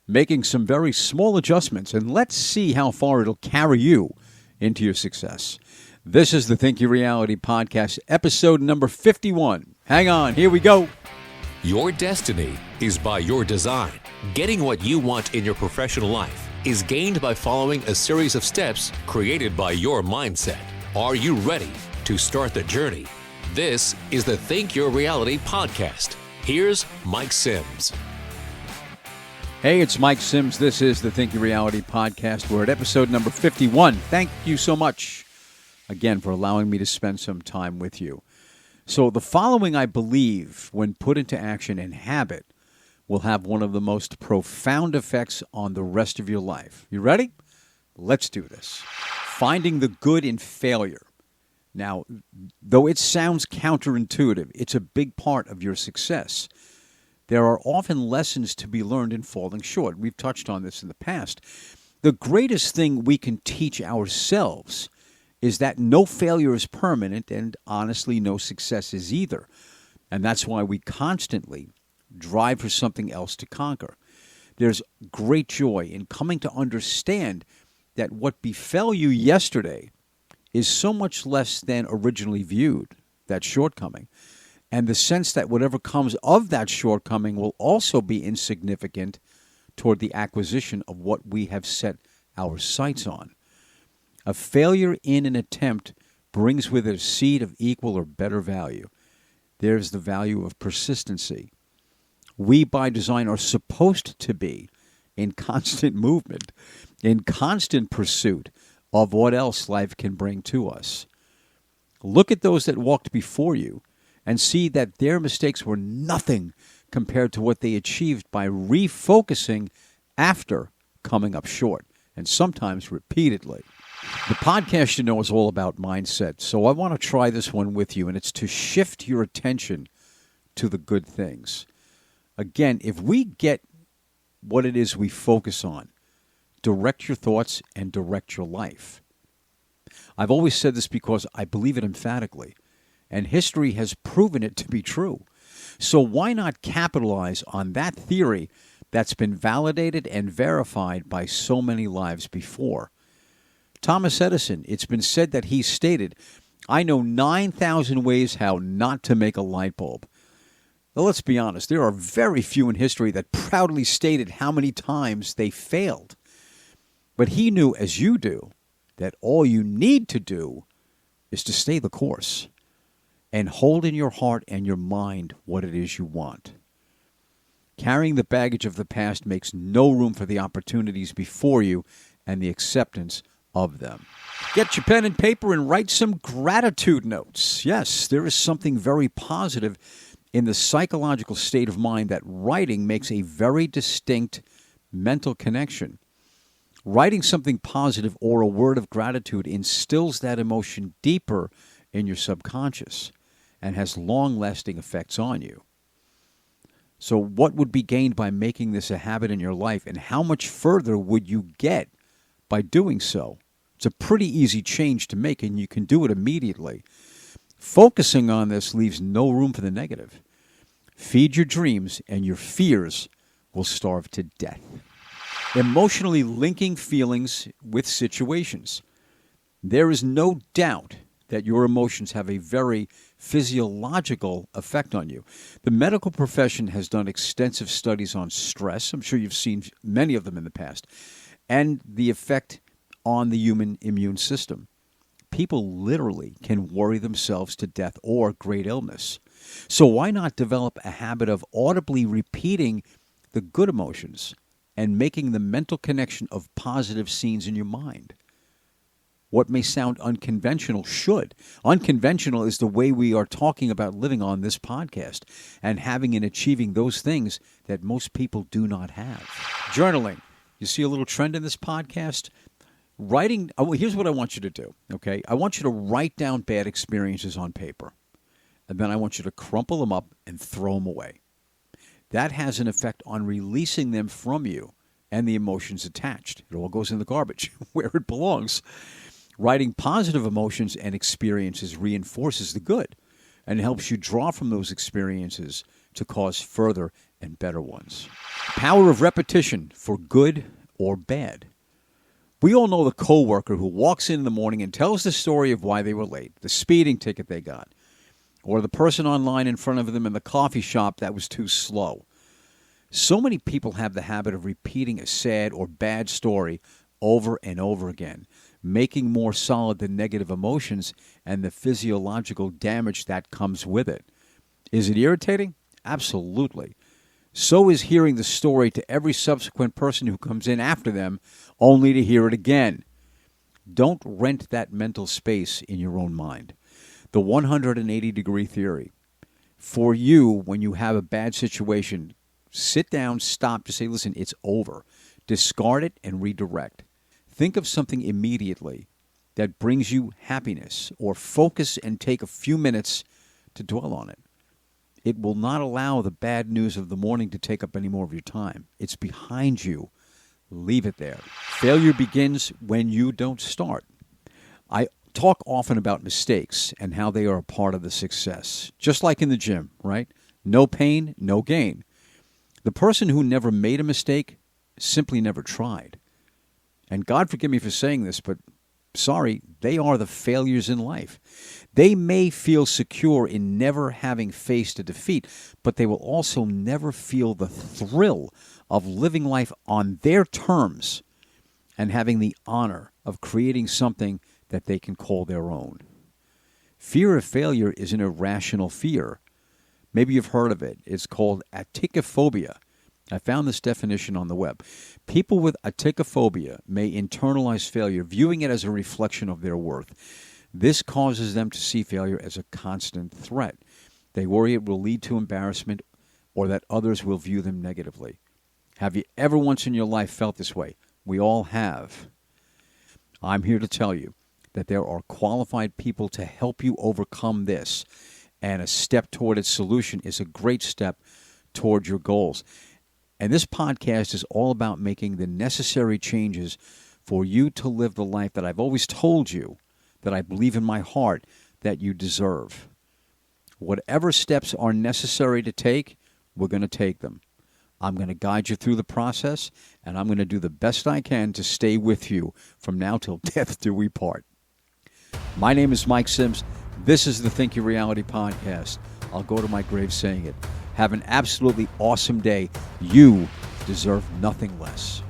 making some very small adjustments, and let's see how far it'll carry you into your success. This is the Think Your Reality Podcast, episode number 51. Hang on, here we go. Your destiny is by your design. Getting what you want in your professional life is gained by following a series of steps created by your mindset. Are you ready to start the journey? This is the Think Your Reality Podcast. Here's Mike Sims. Hey, it's Mike Sims. This is the Think Your Reality Podcast. We're at episode number 51. Thank you so much again for allowing me to spend some time with you. So the following, I believe, when put into action and habit, will have one of the most profound effects on the rest of your life. You ready? Let's do this. Finding the good in failure. Now, though it sounds counterintuitive, it's a big part of your success. There are often lessons to be learned in falling short. We've touched on this in the past. The greatest thing we can teach ourselves is that no failure is permanent, and honestly, no success is either. And that's why we constantly drive for something else to conquer. There's great joy in coming to understand that what befell you yesterday is so much less than originally viewed, that shortcoming, and the sense that whatever comes of that shortcoming will also be insignificant toward the acquisition of what we have set our sights on. A failure in an attempt brings with it a seed of equal or better value. There's the value of persistency. We, by design, are supposed to be in constant movement, in constant pursuit of what else life can bring to us. Look at those that walked before you and see that their mistakes were nothing compared to what they achieved by refocusing after coming up short, and sometimes repeatedly. The podcast, is all about mindset, so I want to try this one with you, and it's to shift your attention to the good things. Again, if we get what it is we focus on, direct your thoughts and direct your life. I've always said this because I believe it emphatically, and history has proven it to be true. So why not capitalize on that theory that's been validated and verified by so many lives before? Thomas Edison, it's been said that he stated, "I know 9,000 ways how not to make a light bulb." Well, let's be honest, there are very few in history that proudly stated how many times they failed. But he knew, as you do, that all you need to do is to stay the course and hold in your heart and your mind what it is you want. Carrying the baggage of the past makes no room for the opportunities before you and the acceptance of them. Get your pen and paper and write some gratitude notes. Yes, there is something very positive in the psychological state of mind that writing makes a very distinct mental connection. Writing something positive or a word of gratitude instills that emotion deeper in your subconscious and has long-lasting effects on you. So what would be gained by making this a habit in your life, and how much further would you get by doing so? It's a pretty easy change to make, and you can do it immediately. Focusing on this leaves no room for the negative. Feed your dreams, and your fears will starve to death. Emotionally linking feelings with situations. There is no doubt that your emotions have a very physiological effect on you. The medical profession has done extensive studies on stress. I'm sure you've seen many of them in the past. And the effect on the human immune system. People literally can worry themselves to death or great illness. So why not develop a habit of audibly repeating the good emotions and making the mental connection of positive scenes in your mind? What may sound unconventional should. Unconventional is the way we are talking about living on this podcast and having and achieving those things that most people do not have. Journaling. You see a little trend in this podcast? Writing. Here's what I want you to do, okay? I want you to write down bad experiences on paper, and then I want you to crumple them up and throw them away. That has an effect on releasing them from you and the emotions attached. It all goes in the garbage where it belongs. Writing positive emotions and experiences reinforces the good and helps you draw from those experiences to cause further and better ones. Power of repetition for good or bad. We all know the coworker who walks in the morning and tells the story of why they were late, the speeding ticket they got, or the person online in front of them in the coffee shop that was too slow. So many people have the habit of repeating a sad or bad story over and over again, making more solid the negative emotions and the physiological damage that comes with it. Is it irritating? Absolutely. So is hearing the story to every subsequent person who comes in after them, only to hear it again. Don't rent that mental space in your own mind. The 180-degree theory. For you, when you have a bad situation, sit down, stop, just say, listen, it's over. Discard it and redirect. Think of something immediately that brings you happiness, or focus and take a few minutes to dwell on it. It will not allow the bad news of the morning to take up any more of your time. It's behind you. Leave it there. Failure begins when you don't start. I talk often about mistakes and how they are a part of the success. Just like in the gym, right? No pain, no gain. The person who never made a mistake simply never tried. And God forgive me for saying this, but sorry, they are the failures in life. They may feel secure in never having faced a defeat, but they will also never feel the thrill of living life on their terms and having the honor of creating something that they can call their own. Fear of failure is an irrational fear. Maybe you've heard of it. It's called atychiphobia. I found this definition on the web. People with atychiphobia may internalize failure, viewing it as a reflection of their worth. This causes them to see failure as a constant threat. They worry it will lead to embarrassment or that others will view them negatively. Have you ever once in your life felt this way? We all have. I'm here to tell you that there are qualified people to help you overcome this, and a step toward its solution is a great step toward your goals. And this podcast is all about making the necessary changes for you to live the life that I've always told you, that I believe in my heart, that you deserve. Whatever steps are necessary to take, we're going to take them. I'm going to guide you through the process, and I'm going to do the best I can to stay with you from now till death do we part. My name is Mike Sims. This is the Think Your Reality podcast. I'll go to my grave saying it. Have an absolutely awesome day. You deserve nothing less.